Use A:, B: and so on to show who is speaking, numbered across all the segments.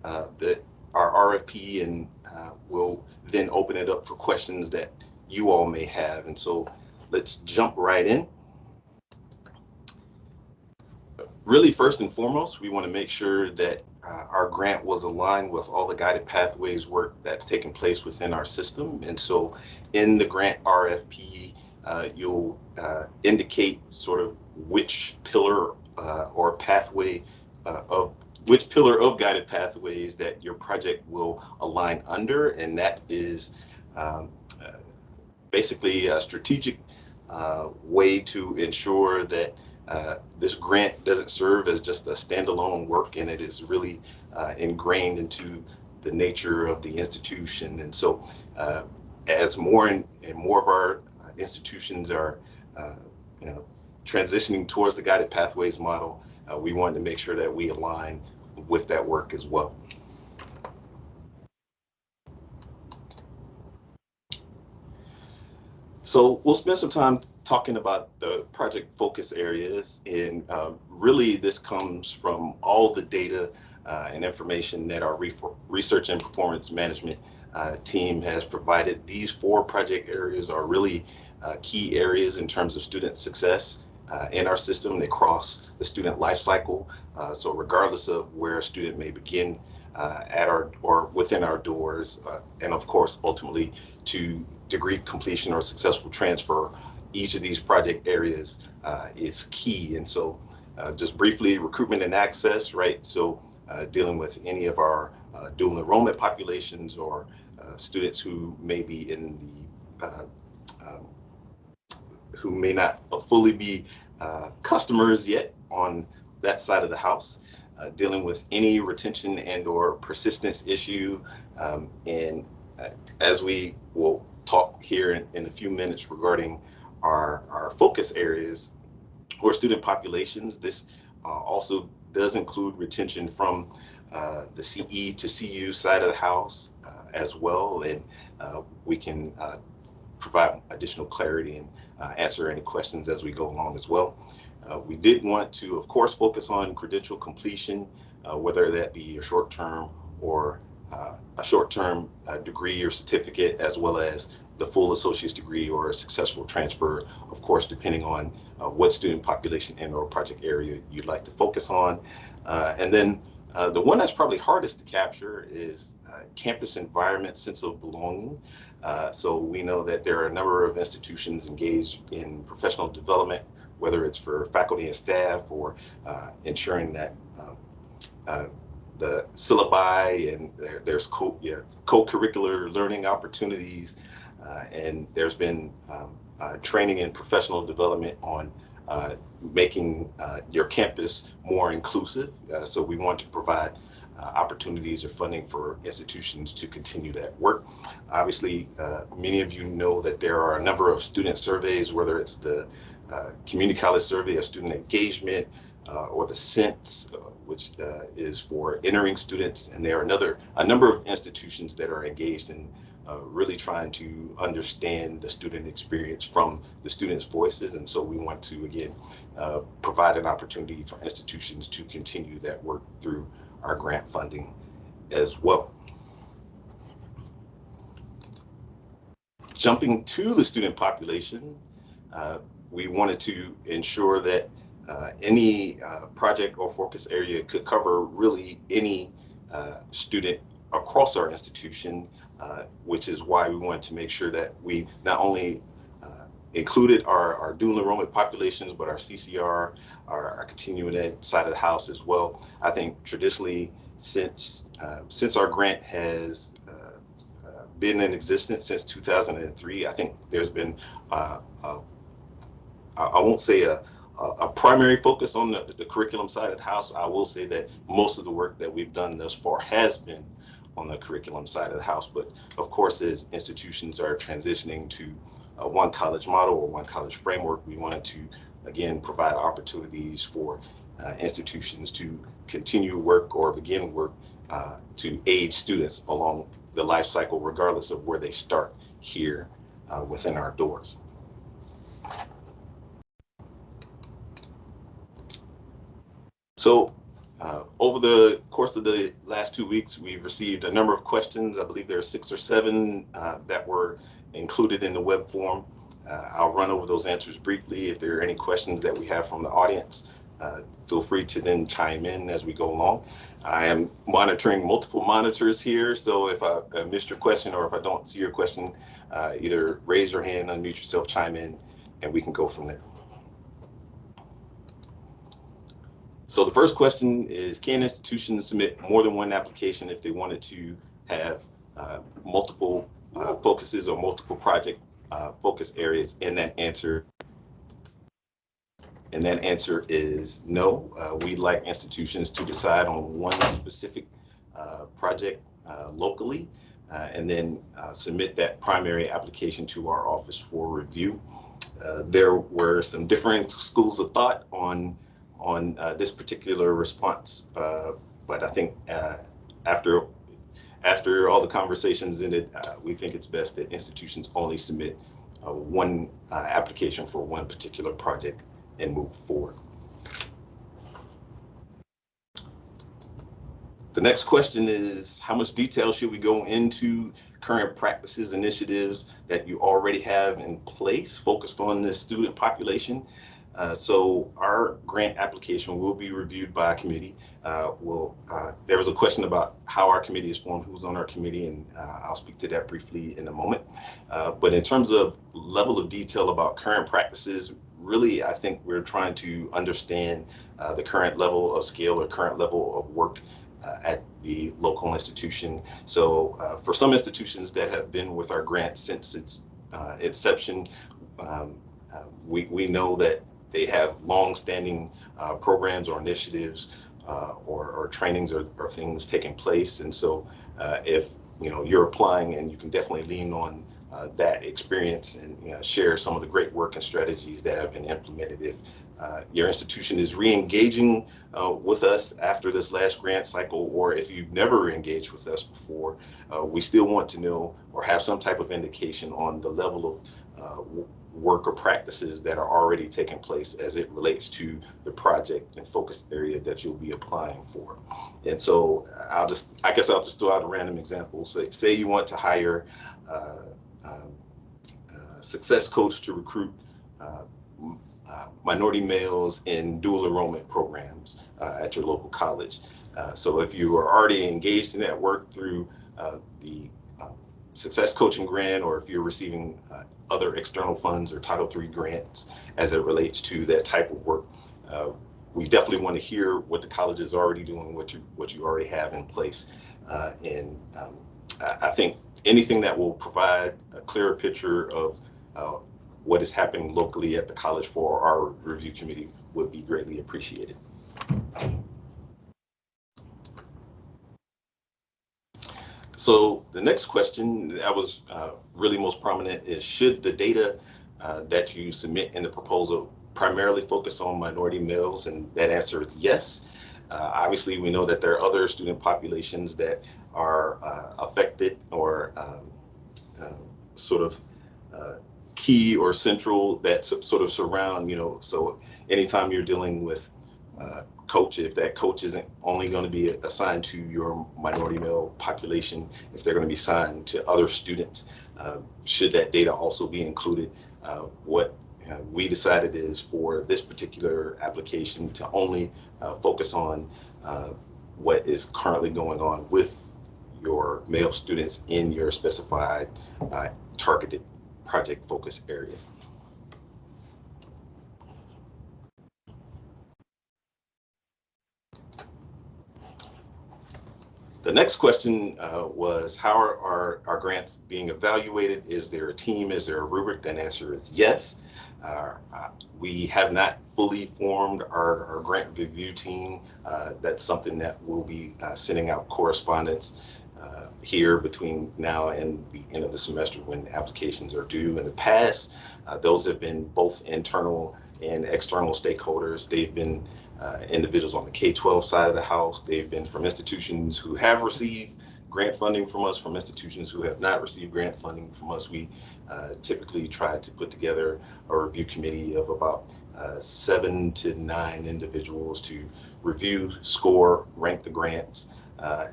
A: our RFP, and we'll then open it up for questions that you all may have. And so let's jump right in. Really, first and foremost, we want to make sure that our grant was aligned with all the guided pathways work that's taking place within our system. And so in the grant RFP, you'll indicate sort of which pillar or pathway of which pillar of guided pathways that your project will align under, and that is um, uh, basically a strategic way to ensure that this grant doesn't serve as just a standalone work, and it is really ingrained into the nature of the institution. And so uh, as more and more of our institutions are uh, you know, transitioning towards the guided pathways model, we want to make sure that we align with that work as well. So we'll spend some time talking about the project focus areas, and really this comes from all the data and information that our research and performance management team has provided. These four project areas are really key areas in terms of student success in our system. They cross the student life cycle. So regardless of where a student may begin at our or within our doors, and of course ultimately to degree completion or successful transfer, each of these project areas is key. And so just briefly, recruitment and access, right? So dealing with any of our dual enrollment populations or students who may be in the um, who may not fully be customers yet on that side of the house, dealing with any retention and or persistence issue. And as we will talk here in a few minutes regarding our focus areas or student populations, this also does include retention from the CE to CU side of the house as well. And we can provide additional clarity and answer any questions as we go along as well. We did want to, of course, focus on credential completion, whether that be a short-term or a short-term degree or certificate, as well as the full associate's degree or a successful transfer, of course, depending on what student population and or project area you'd like to focus on. And then the one that's probably hardest to capture is campus environment, sense of belonging. So we know that there are a number of institutions engaged in professional development, whether it's for faculty and staff or ensuring that uh, the syllabi and there's co-curricular learning opportunities, and there's been training and professional development on making your campus more inclusive. So we want to provide opportunities or funding for institutions to continue that work. Obviously, many of you know that there are a number of student surveys, whether it's the Community College Survey of Student Engagement or the SENSE, which is for entering students. And there are a number of institutions that are engaged in really trying to understand the student experience from the students' voices. And so we want to, again, provide an opportunity for institutions to continue that work through our grant funding as well. Jumping to the student population, we wanted to ensure that any project or focus area could cover really any student across our institution, which is why we wanted to make sure that we not only included our dual enrollment populations, but our CCR, our continuing ed side of the house as well. I think traditionally, since our grant has been in existence since 2003, I think there's been I won't say a primary focus on the curriculum side of the house. I will say that most of the work that we've done thus far has been on the curriculum side of the house. But of course, as institutions are transitioning to a one college model or one college framework, we wanted to, again, provide opportunities for institutions to continue work or begin work to aid students along the life cycle, regardless of where they start here within our doors. So Over the course of the last 2 weeks, we've received a number of questions. I believe there are 6 or 7 that were included in the web form. I'll run over those answers briefly. If there are any questions that we have from the audience, feel free to then chime in as we go along. I am monitoring multiple monitors here, so if I missed your question or if I don't see your question, either raise your hand, unmute yourself, chime in, and we can go from there. So the first question is, can institutions submit more than one application if they wanted to have multiple focuses or multiple project focus areas? And that answer is no. We'd like institutions to decide on one specific project locally and then submit that primary application to our office for review. There were some different schools of thought on this particular response, but I think after all the conversations in it, we think it's best that institutions only submit one application for one particular project and move forward. The next question is, how much detail should we go into current practices, initiatives that you already have in place focused on this student population? So our grant application will be reviewed by a committee. There was a question about how our committee is formed, who's on our committee, and I'll speak to that briefly in a moment. But in terms of level of detail about current practices, really, I think we're trying to understand the current level of scale or current level of work at the local institution. So for some institutions that have been with our grant since its inception, we know that they have long-standing programs or initiatives or trainings or things taking place. And so if you're applying, and you can definitely lean on that experience and share some of the great work and strategies that have been implemented. If your institution is re-engaging with us after this last grant cycle, or if you've never engaged with us before, we still want to know or have some type of indication on the level of work or practices that are already taking place as it relates to the project and focus area that you'll be applying for. And so I guess I'll just throw out a random example. Say you want to hire success coach to recruit minority males in dual enrollment programs at your local college. So if you are already engaged in that work through the success coaching grant, or if you're receiving other external funds or Title III grants as it relates to that type of work, we definitely want to hear what the college is already doing, what you already have in place. And I think anything that will provide a clearer picture of what is happening locally at the college for our review committee would be greatly appreciated. So the next question that was really most prominent is, should the data that you submit in the proposal primarily focus on minority males? And that answer is yes. Obviously, we know that there are other student populations that are affected or sort of key or central that sort of surround, so anytime you're dealing with coach, if that coach isn't only going to be assigned to your minority male population, if they're going to be assigned to other students, should that data also be included? What we decided is for this particular application to only focus on what is currently going on with your male students in your specified targeted project focus area. The next question was, how are our grants being evaluated? Is there a team? Is there a rubric? The answer is yes. We have not fully formed our grant review team. That's something that we'll be sending out correspondence here between now and the end of the semester when applications are due. In the past, those have been both internal and external stakeholders. They've been individuals on the K-12 side of the house. They've been from institutions who have received grant funding from us, from institutions who have not received grant funding from us. We typically try to put together a review committee of about 7 to 9 individuals to review, score, rank the grants,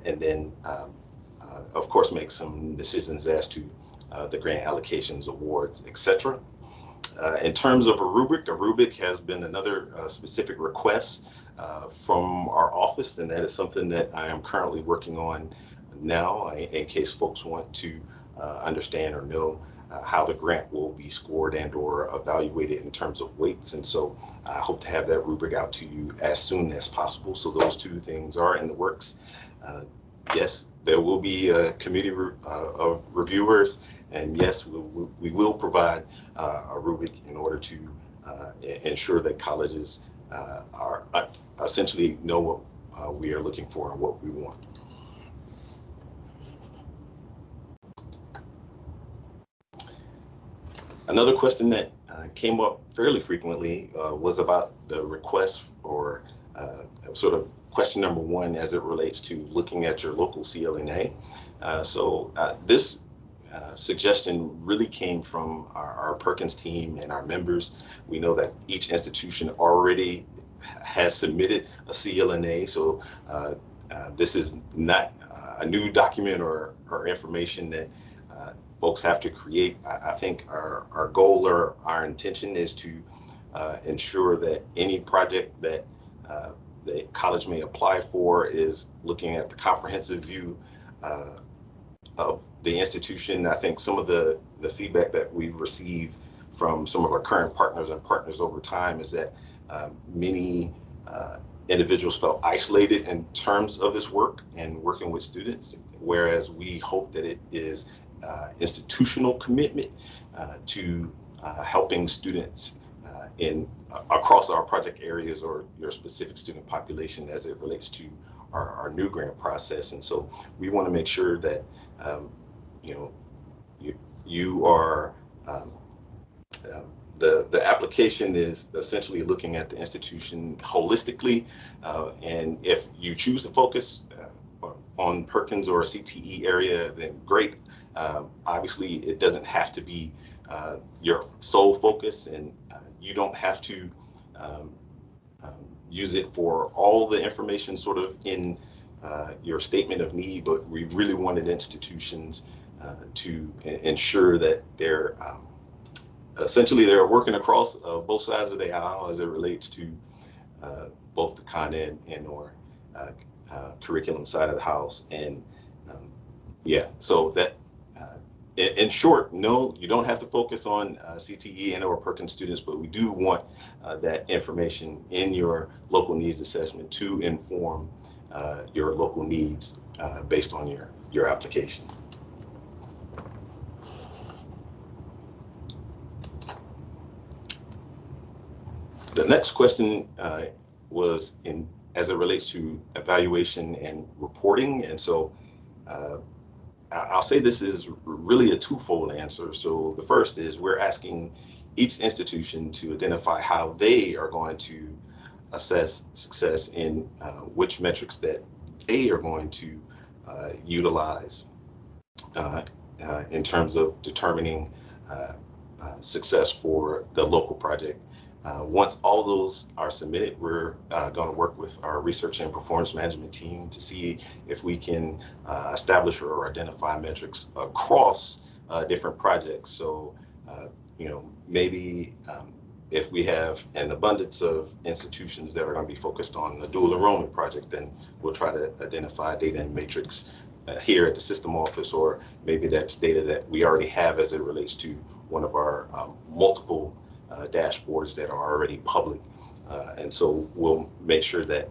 A: and then of course make some decisions as to the grant allocations, awards, etc. In terms of a rubric has been another specific request from our office, and that is something that I am currently working on now in case folks want to understand or know how the grant will be scored and or evaluated in terms of weights. And so I hope to have that rubric out to you as soon as possible. So those two things are in the works. Yes, there will be a committee of reviewers, and yes, we will provide a rubric in order to ensure that colleges are essentially know what we are looking for and what we want. Another question that came up fairly frequently was about the request for sort of question number one as it relates to looking at your local CLNA. So this suggestion really came from our Perkins team and our members. We know that each institution already has submitted a CLNA, so this is not a new document or information that folks have to create. I think our goal or our intention is to ensure that any project that the college may apply for is looking at the comprehensive view of the institution. I think some of the feedback that we've received from some of our current partners and partners over time is that many individuals felt isolated in terms of this work and working with students, whereas we hope that it is institutional commitment to helping students across our project areas or your specific student population as it relates to our new grant process. And so we want to make sure that you are the application is essentially looking at the institution holistically, and if you choose to focus on Perkins or a CTE area, then great. Obviously, it doesn't have to be your sole focus, and you don't have to use it for all the information sort of in your statement of need, but we really wanted institutions to ensure that they're essentially they're working across both sides of the aisle as it relates to both the content and or curriculum side of the house. And yeah, so that in short, no, you don't have to focus on CTE and or Perkins students, but we do want that information in your local needs assessment to inform your local needs based on your application. The next question was as it relates to evaluation and reporting. And so I'll say this is really a twofold answer. So the first is we're asking each institution to identify how they are going to assess success in which metrics that they are going to utilize in terms of determining success for the local project. Once all those are submitted, we're going to work with our research and performance management team to see if we can establish or identify metrics across different projects. So, maybe if we have an abundance of institutions that are going to be focused on the dual enrollment project, then we'll try to identify data and matrix here at the system office, or maybe that's data that we already have as it relates to one of our multiple dashboards that are already public. And so we'll make sure that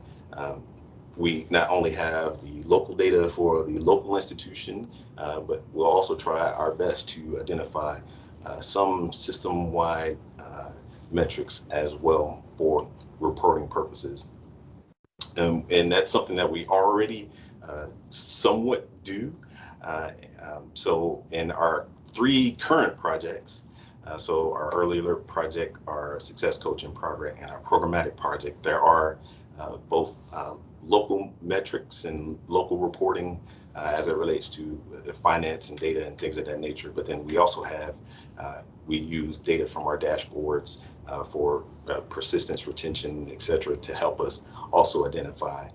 A: we not only have the local data for the local institution, but we'll also try our best to identify some system-wide metrics as well for reporting purposes. And that's something that we already somewhat do. So in our 3 current projects, so our early alert project, our success coaching project, and our programmatic project, there are both local metrics and local reporting as it relates to the finance and data and things of that nature. But then we also have, we use data from our dashboards for persistence, retention, et cetera, to help us also identify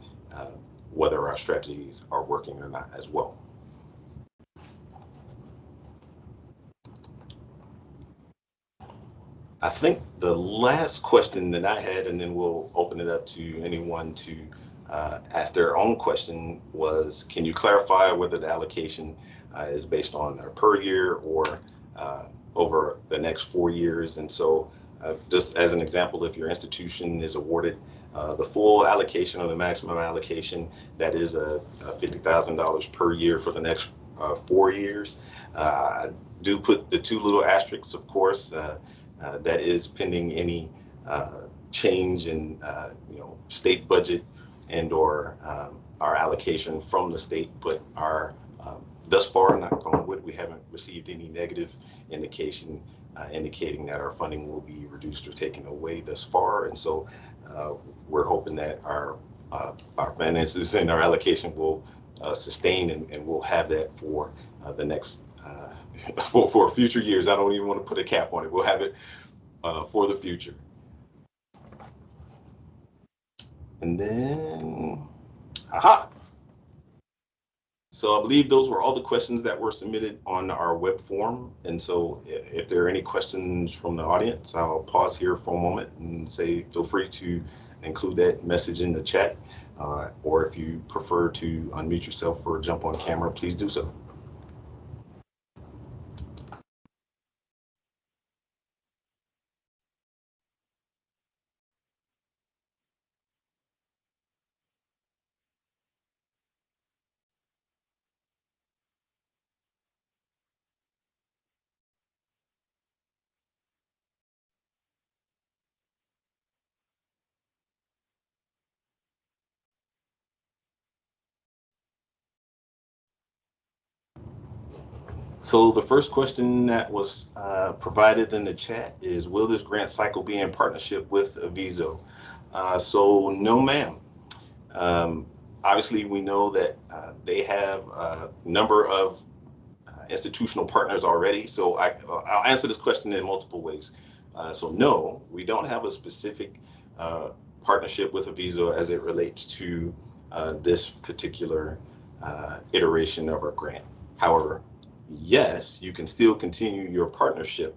A: whether our strategies are working or not as well. I think the last question that I had, and then we'll open it up to anyone to ask their own question, was, can you clarify whether the allocation is based on a per year or over the next 4 years? And so just as an example, if your institution is awarded the full allocation or the maximum allocation, that is $50,000 per year for the next 4 years. I do put the two little asterisks, of course. That is pending any change in state budget and or our allocation from the state, but our thus far, knock on wood, we haven't received any negative indication indicating that our funding will be reduced or taken away thus far. And so we're hoping that our finances and our allocation will sustain, and we'll have that for the next for future years. I don't even want to put a cap on it. We'll have it for the future. And then, aha. So I believe those were all the questions that were submitted on our web form. And so if there are any questions from the audience, I'll pause here for a moment and say, feel free to include that message in the chat. Or if you prefer to unmute yourself or jump on camera, please do so. So the first question that was provided in the chat is, will this grant cycle be in partnership with Aviso? So no, ma'am. Obviously, we know that they have a number of institutional partners already. So I'll answer this question in multiple ways. So no, we don't have a specific partnership with Aviso as it relates to this particular iteration of our grant. However, yes, you can still continue your partnership.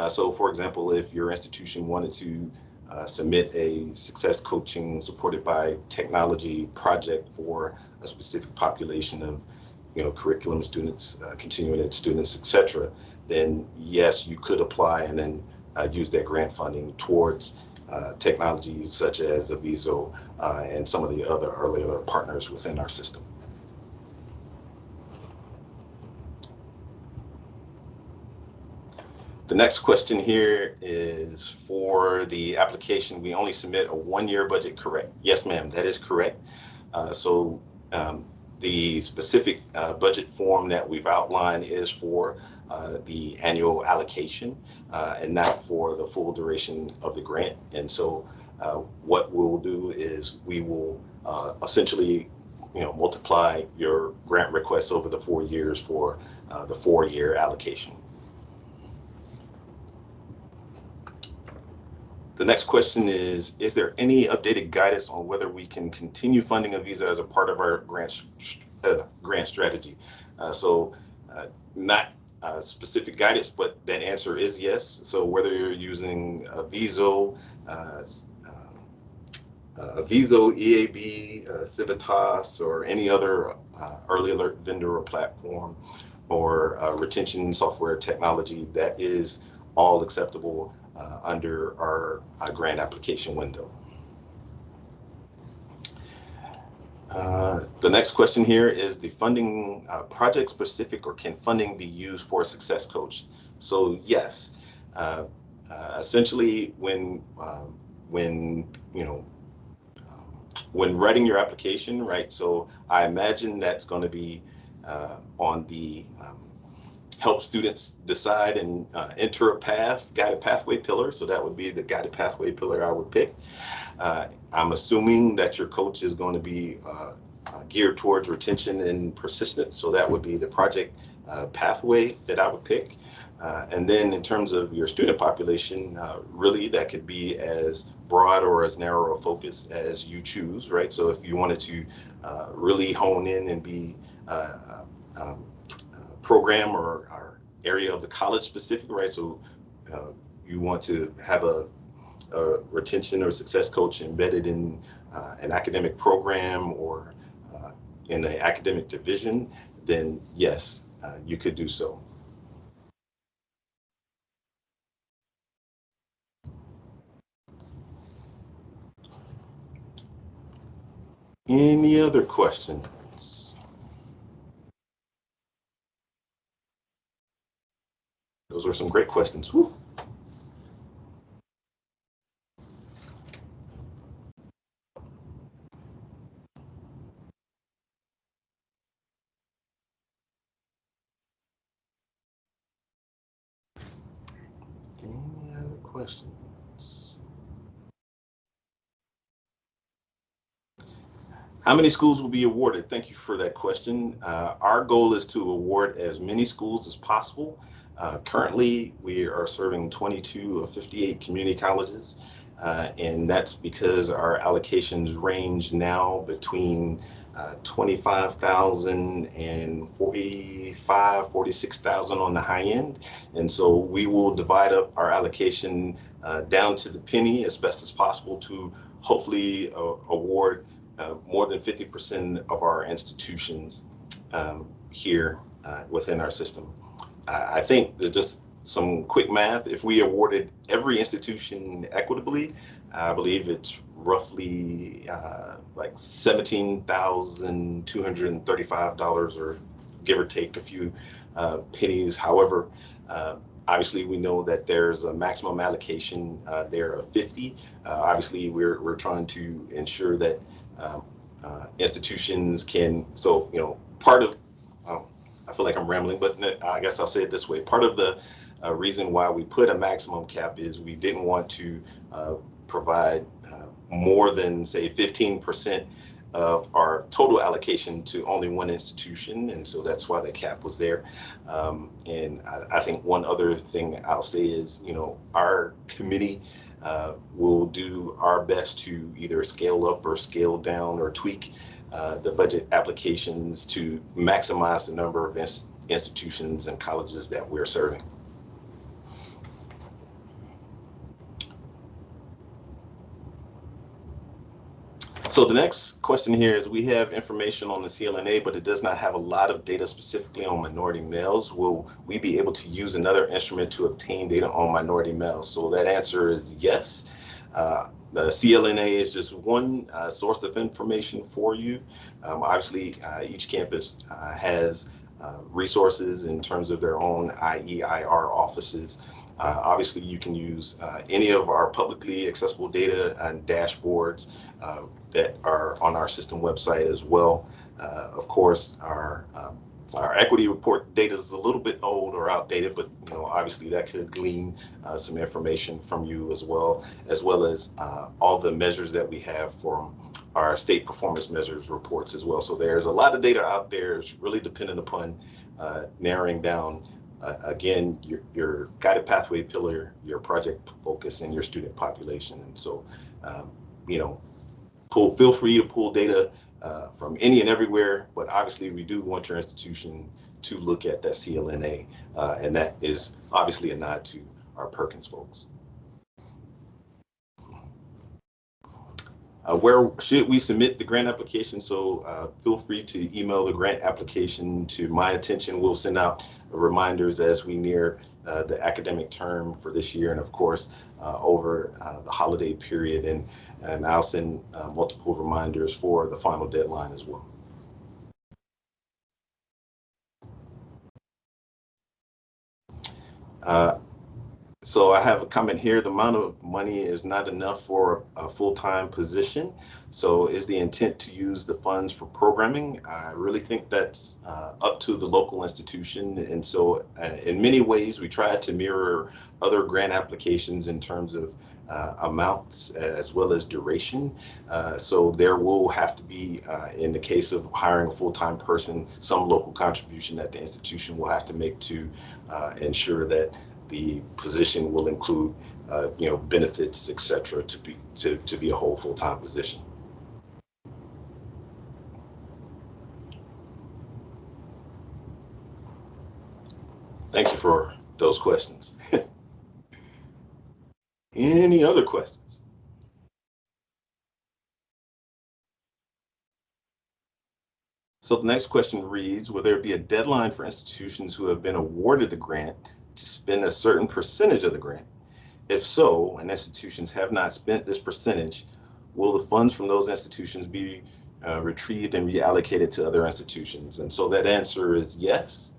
A: So for example, if your institution wanted to submit a success coaching supported by technology project for a specific population of curriculum students, continuing ed students, etc., then yes, you could apply and then use that grant funding towards technologies such as Aviso and some of the other earlier partners within our system. The next question here is, for the application, we only submit a 1-year budget, correct? Yes, ma'am, that is correct. So the specific budget form that we've outlined is for the annual allocation and not for the full duration of the grant. And so what we'll do is we will essentially multiply your grant requests over the 4 years for the 4-year allocation. The next question is there any updated guidance on whether we can continue funding Avisa as a part of our grant strategy? So not specific guidance, but that answer is yes. So whether you're using Aviso, EAB, Civitas, or any other early alert vendor or platform, or retention software technology, that is all acceptable under our grant application window. The next question here is, the funding project specific, or can funding be used for a success coach? So yes, essentially when writing your application, right? So I imagine that's going to be on the help students decide and enter a path, guided pathway pillar. So that would be the guided pathway pillar I would pick. I'm assuming that your coach is going to be geared towards retention and persistence. So that would be the project pathway that I would pick. And then in terms of your student population, really that could be as broad or as narrow a focus as you choose, right? So if you wanted to really hone in and be um, program or area of the college specific, right? So uh, you want to have a retention or success coach embedded in an academic program or in an academic division, then yes, you could do so. Any other questions? Those were some great questions. Whew. Any other questions? How many schools will be awarded? Thank you for that question. Our goal is to award as many schools as possible. Currently, we are serving 22 of 58 community colleges, and that's because our allocations range now between 25,000 and 46,000 on the high end. And so we will divide up our allocation down to the penny as best as possible to hopefully award more than 50% of our institutions here within our system. I think that just some quick math, if we awarded every institution equitably, I believe it's roughly like $17,235 or give or take a few pennies. However, obviously we know that there's a maximum allocation there of 50. Obviously we're trying to ensure that um, institutions can, so, part of, um, I feel like I'm rambling, but I guess I'll say it this way. Part of the reason why we put a maximum cap is we didn't want to provide more than, say, 15% of our total allocation to only one institution. And so that's why the cap was there. And I think one other thing I'll say is, our committee we'll do our best to either scale up or scale down or tweak the budget applications to maximize the number of institutions and colleges that we're serving. So the next question here is, we have information on the CLNA, but it does not have a lot of data specifically on minority males. Will we be able to use another instrument to obtain data on minority males? So that answer is yes. The CLNA is just one source of information for you. Obviously, each campus has resources in terms of their own IEIR offices. Obviously, you can use any of our publicly accessible data and dashboards that are on our system website as well. Of course, our equity report data is a little bit old or outdated, but obviously that could glean some information from you as well as all the measures that we have from our state performance measures reports as well. So there's a lot of data out there. It's really dependent upon narrowing down again your guided pathway pillar, your project focus, and your student population. And so you know feel free to pull data from any and everywhere, but obviously we do want your institution to look at that CLNA, and that is obviously a nod to our Perkins folks. Where should we submit the grant application? So feel free to email the grant application to my attention. We'll send out reminders as we near the academic term for this year, and of course over the holiday period, and I'll send multiple reminders for the final deadline as well. So I have a comment here. The amount of money is not enough for a full-time position. So is the intent to use the funds for programming? I really think that's up to the local institution. And so in many ways, we try to mirror other grant applications in terms of amounts as well as duration. So there will have to be, in the case of hiring a full-time person, some local contribution that the institution will have to make to ensure that the position will include, benefits, et cetera, to be a whole full-time position. Thank you for those questions. Any other questions? So the next question reads, will there be a deadline for institutions who have been awarded the grant to spend a certain percentage of the grant? If so, and institutions have not spent this percentage, will the funds from those institutions be retrieved and reallocated to other institutions? And so that answer is yes.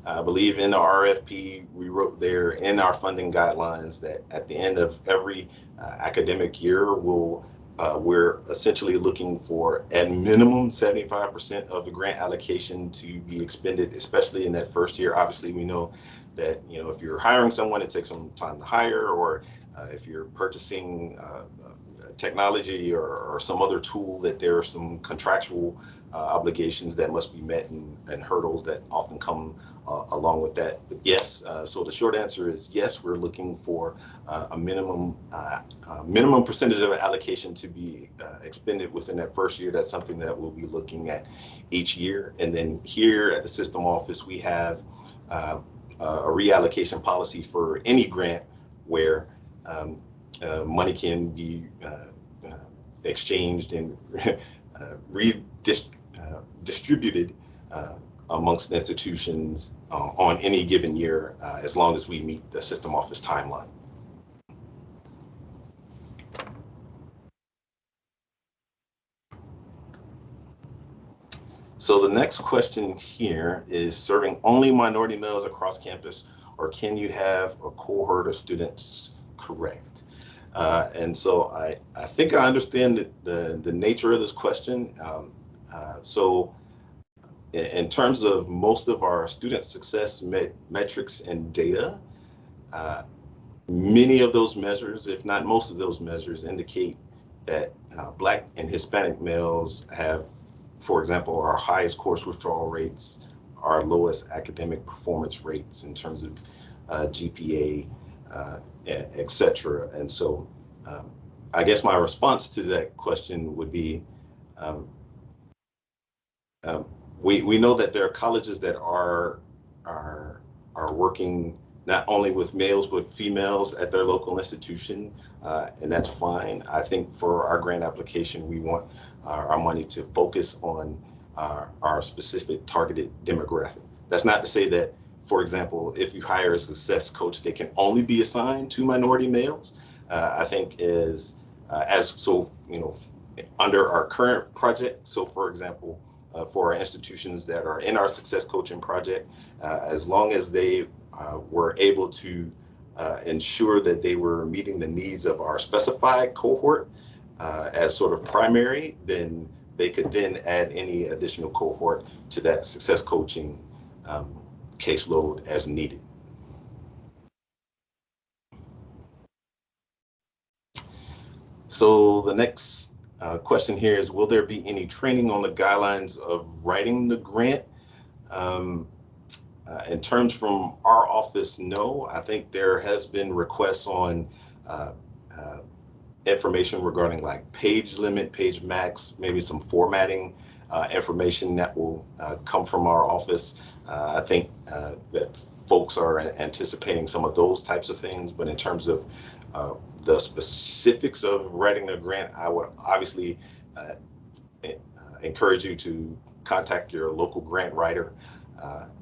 A: I believe in the RFP, we wrote there in our funding guidelines that at the end of every academic year, we're essentially looking for at minimum 75% of the grant allocation to be expended, especially in that first year. Obviously, we know that if you're hiring someone, it takes some time to hire, or if you're purchasing technology or some other tool, that there are some contractual obligations that must be met and hurdles that often come along with that. But yes, so the short answer is yes, we're looking for a minimum percentage of allocation to be expended within that first year. That's something that we'll be looking at each year. And then here at the system office, we have a reallocation policy for any grant where money can be exchanged and distributed amongst institutions on any given year, as long as we meet the system office timeline. So the next question here is, serving only minority males across campus, or can you have a cohort of students? Correct. And so I think I understand the nature of this question. So in terms of most of our student success metrics and data, many of those measures, if not most of those measures, indicate that Black and Hispanic males have, for example, our highest course withdrawal rates, our lowest academic performance rates in terms of GPA, et cetera. And so I guess my response to that question would be, we know that there are colleges that are working not only with males but females at their local institution, and that's fine. I think for our grant application, we want our money to focus on our specific targeted demographic. That's not to say that, for example, if you hire a success coach, they can only be assigned to minority males. I think under our current project, so for example, for our institutions that are in our success coaching project, as long as they were able to ensure that they were meeting the needs of our specified cohort as sort of primary, then they could then add any additional cohort to that success coaching caseload as needed. So the next question here is, will there be any training on the guidelines of writing the grant? In terms from our office, no. I think there has been requests on information regarding like page limit, page max, maybe some formatting information that will come from our office. I think that folks are anticipating some of those types of things, but in terms of the specifics of writing a grant, I would obviously encourage you to contact your local grant writer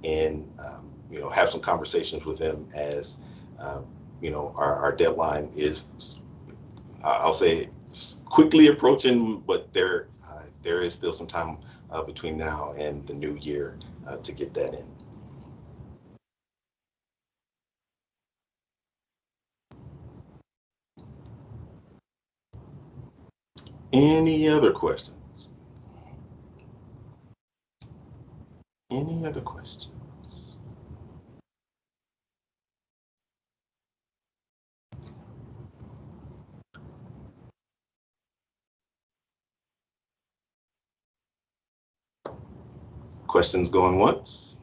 A: and have some conversations with them, as our deadline is, I'll say, quickly approaching, but there is still some time between now and the new year to get that in. Any other questions? Any other questions? Questions going once?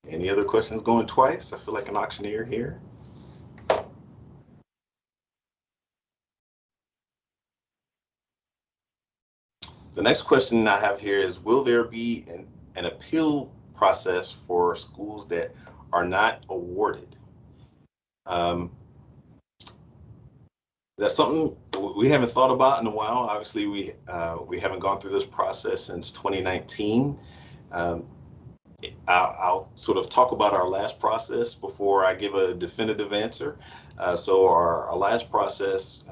A: Any other questions going twice? I feel like an auctioneer here. The next question I have here is, will there be an appeal process for schools that are not awarded? That's something we haven't thought about in a while. Obviously, we haven't gone through this process since 2019. I'll sort of talk about our last process before I give a definitive answer. So our last process,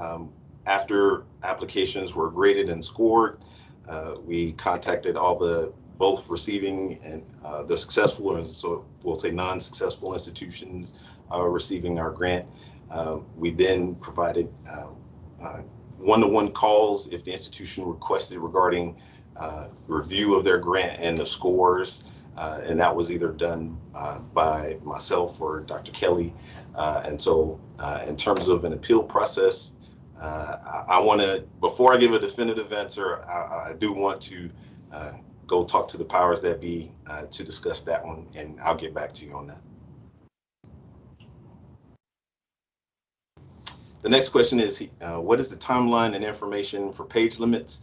A: after applications were graded and scored, we contacted all the both receiving and the successful, and so we'll say non-successful institutions receiving our grant. We then provided one-to-one calls if the institution requested regarding review of their grant and the scores. And that was either done by myself or Dr. Kelly. And so in terms of an appeal process, I want to, before I give a definitive answer, I do want to go talk to the powers that be to discuss that one, and I'll get back to you on that. The next question is, what is the timeline and information for page limits?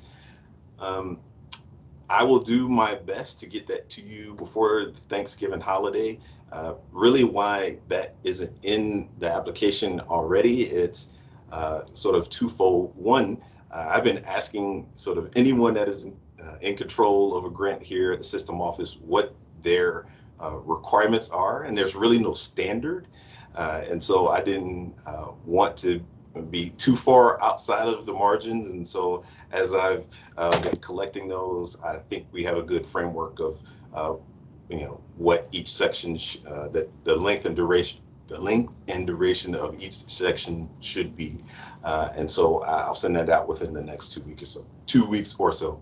A: I will do my best to get that to you before the Thanksgiving holiday. Really why that isn't in the application already, it's sort of twofold. One, I've been asking sort of anyone that is in control of a grant here at the system office what their requirements are, and there's really no standard. And so I didn't want to be too far outside of the margins. And so as I've been collecting those, I think we have a good framework of what each section, that the length and duration of each section should be. And so I'll send that out within the next 2 weeks or so. 2 weeks or so.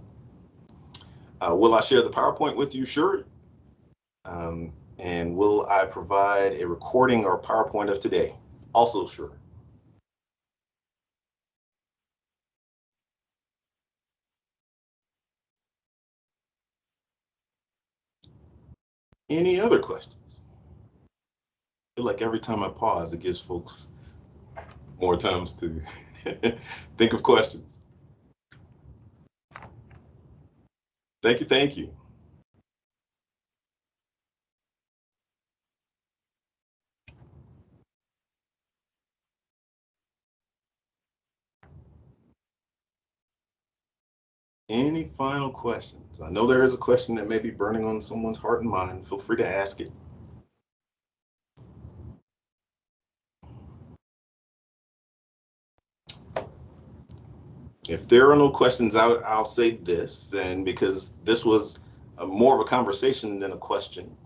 A: Will I share the PowerPoint with you? Sure. And will I provide a recording or PowerPoint of today? Also sure. Any other questions? I feel like every time I pause, it gives folks more times to think of questions. Thank you, thank you. Any final questions? I know there is a question that may be burning on someone's heart and mind. Feel free to ask it. If there are no questions, I'll say this, and because this was more of a conversation than a question,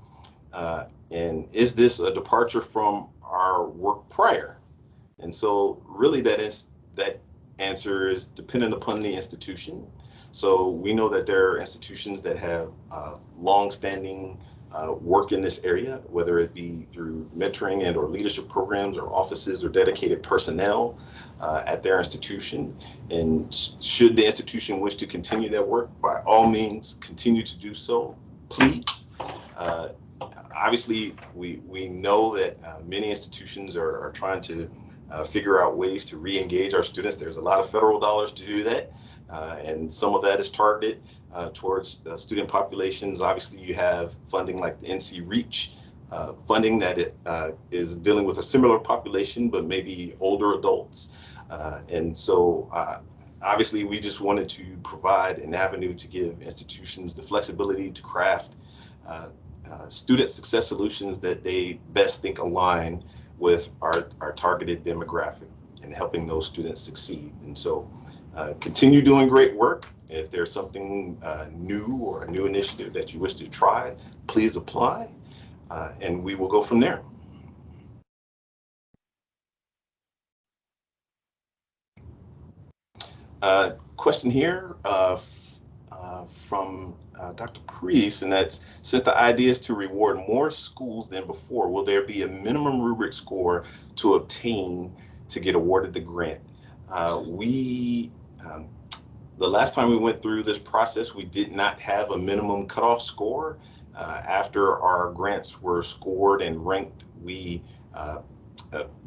A: and is this a departure from our work prior? And so really that answer is dependent upon the institution. So we know that there are institutions that have long-standing work in this area, whether it be through mentoring and or leadership programs or offices or dedicated personnel at their institution. And should the institution wish to continue their work, by all means, continue to do so, please. Obviously, we know that many institutions are trying to figure out ways to re-engage our students. There's a lot of federal dollars to do that, and some of that is targeted towards student populations. Obviously, you have funding like the Mmsi Reach funding that is dealing with a similar population, but maybe older adults. And so obviously, we just wanted to provide an avenue to give institutions the flexibility to craft student success solutions that they best think align with our targeted demographic and helping those students succeed. And so continue doing great work. If there's something new or a new initiative that you wish to try, please apply, and we will go from there. Question here from Dr. Priest, and that's, since the idea is to reward more schools than before, will there be a minimum rubric score to obtain to get awarded the grant? The last time we went through this process, we did not have a minimum cutoff score. After our grants were scored and ranked,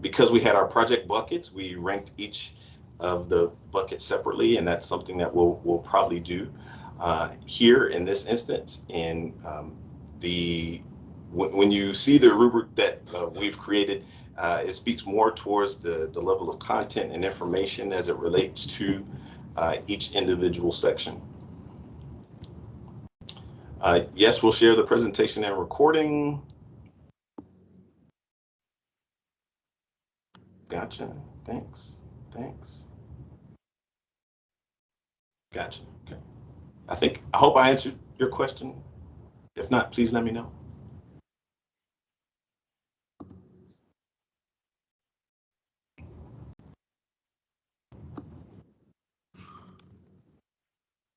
A: because we had our project buckets, we ranked each of the buckets separately, and that's something that we'll probably do here in this instance. And when you see the rubric that we've created, it speaks more towards the level of content and information as it relates to each individual section. Yes, we'll share the presentation and recording. Gotcha. Thanks. Thanks. Gotcha. Okay. I hope I answered your question. If not, please let me know.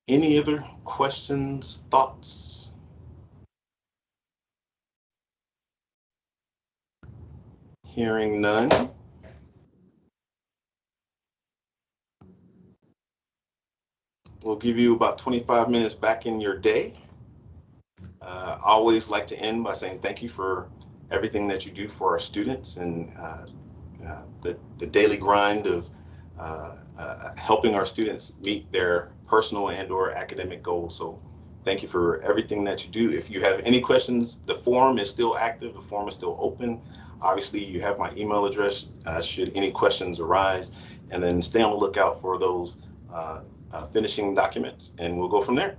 A: Any other questions, thoughts? Hearing none. We'll give you about 25 minutes back in your day. I always like to end by saying thank you for everything that you do for our students and the daily grind of helping our students meet their personal and/or academic goals. So thank you for everything that you do. If you have any questions, the forum is still active. The forum is still open. Obviously, you have my email address should any questions arise, and then stay on the lookout for those finishing documents, and we'll go from there.